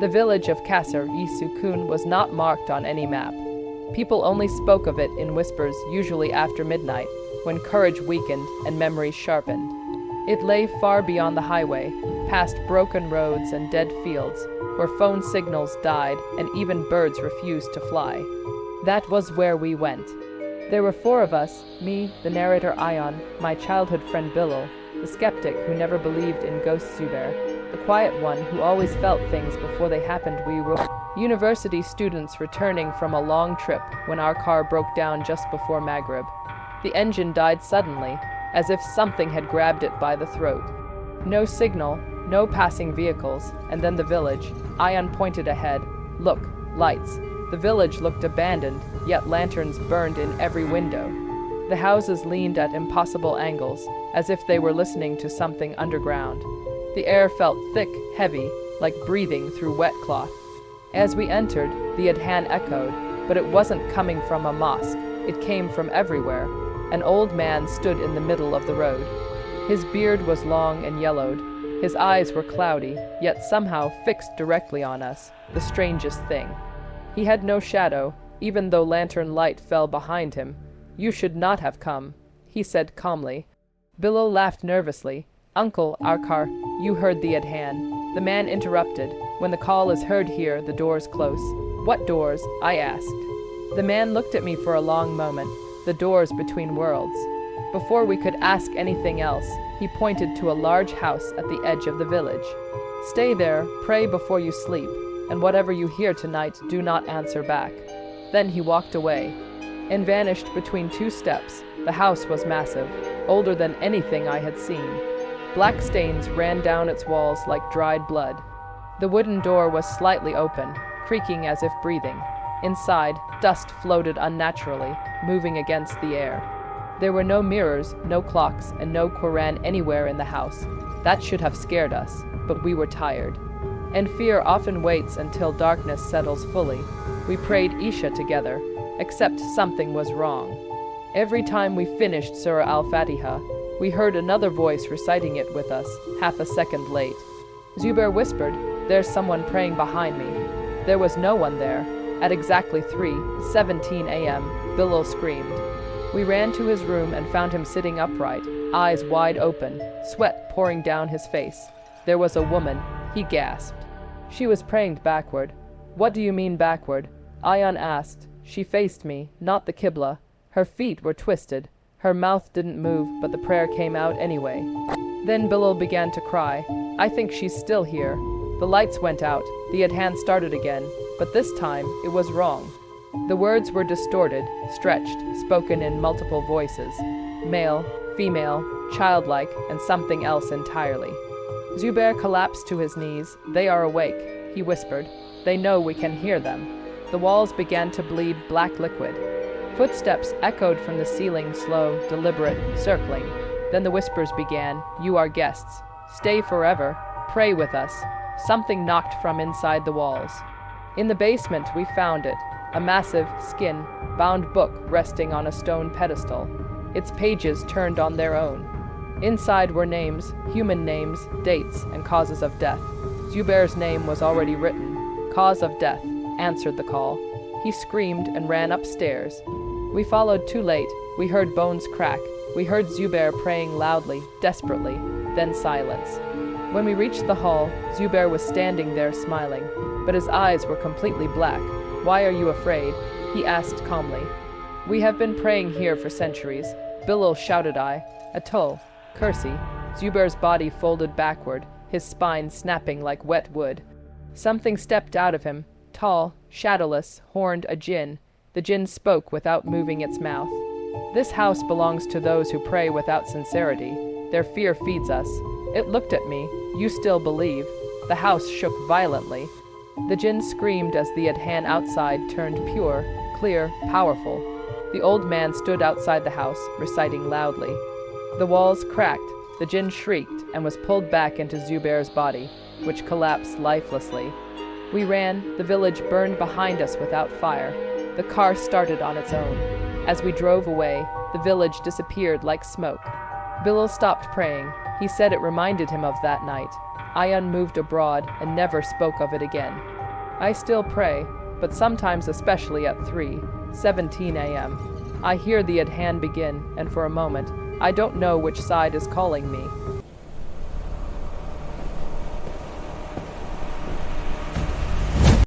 The village of Kasar-e-Sukun was not marked on any map. People only spoke of it in whispers, usually after midnight, when courage weakened and memories sharpened. It lay far beyond the highway, past broken roads and dead fields, where phone signals died and even birds refused to fly. That was where we went. There were 4 of us, me, the narrator Ion, my childhood friend Bilal, the skeptic who never believed in ghosts Zubair, the quiet one who always felt things before they happened. We were university students returning from a long trip when our car broke down just before Maghrib. The engine died suddenly, as if something had grabbed it by the throat. No signal, no passing vehicles, and then the village. Ion pointed ahead. Look, lights. The village looked abandoned, yet lanterns burned in every window. The houses leaned at impossible angles, as if they were listening to something underground. The air felt thick, heavy, like breathing through wet cloth. As we entered, the adhan echoed, but it wasn't coming from a mosque. It came from everywhere. An old man stood in the middle of the road. His beard was long and yellowed. His eyes were cloudy, yet somehow fixed directly on us, the strangest thing. He had no shadow, even though lantern light fell behind him. "You should not have come," he said calmly. Bilal laughed nervously. "Uncle, our car, you heard the adhan." The man interrupted. "When the call is heard here, the doors close." "What doors?" I asked. The man looked at me for a long moment. "The doors between worlds." Before we could ask anything else, he pointed to a large house at the edge of the village. "Stay there, pray before you sleep, and whatever you hear tonight, do not answer back." Then he walked away and vanished between 2 steps. The house was massive, older than anything I had seen. Black stains ran down its walls like dried blood. The wooden door was slightly open, creaking as if breathing. Inside, dust floated unnaturally, moving against the air. There were no mirrors, no clocks, and no Quran anywhere in the house. That should have scared us, but we were tired. And fear often waits until darkness settles fully. We prayed Isha together, except something was wrong. Every time we finished Surah Al-Fatiha, we heard another voice reciting it with us, half a second late. Zubair whispered, "There's someone praying behind me." There was no one there. At exactly 3:17 a.m., Bilal screamed. We ran to his room and found him sitting upright, eyes wide open, sweat pouring down his face. There was a woman, he gasped. She was praying backward. "What do you mean backward?" Ion asked. She faced me, not the Qibla. Her feet were twisted. Her mouth didn't move, but the prayer came out anyway. Then Bilal began to cry. "I think she's still here." The lights went out. The adhan started again, but this time it was wrong. The words were distorted, stretched, spoken in multiple voices. Male, female, childlike, and something else entirely. Zubair collapsed to his knees. "They are awake," he whispered. "They know we can hear them." The walls began to bleed black liquid. Footsteps echoed from the ceiling, slow, deliberate, circling. Then the whispers began. "You are guests. Stay forever. Pray with us." Something knocked from inside the walls. In the basement we found it, a massive, skin-bound book resting on a stone pedestal, its pages turned on their own. Inside were names, human names, dates, and causes of death. Zubair's name was already written. "Cause of death," answered the call. He screamed and ran upstairs. We followed too late. We heard bones crack. We heard Zubair praying loudly, desperately, then silence. When we reached the hall, Zubair was standing there smiling, but his eyes were completely black. "Why are you afraid?" he asked calmly. "We have been praying here for centuries." "Bilal," shouted I. "Atul, Kursi." Zubair's body folded backward, his spine snapping like wet wood. Something stepped out of him, tall, shadowless, horned, a jinn. The jinn spoke without moving its mouth. "This house belongs to those who pray without sincerity. Their fear feeds us." It looked at me. "You still believe?" The house shook violently. The jinn screamed as the adhan outside turned pure, clear, powerful. The old man stood outside the house, reciting loudly. The walls cracked. The jinn shrieked and was pulled back into Zubair's body, which collapsed lifelessly. We ran. The village burned behind us without fire. The car started on its own. As we drove away, the village disappeared like smoke. Bilal stopped praying. He said it reminded him of that night. Ayan moved abroad and never spoke of it again. I still pray, but sometimes, especially at 3:17 a.m., I hear the adhan begin, and for a moment, I don't know which side is calling me.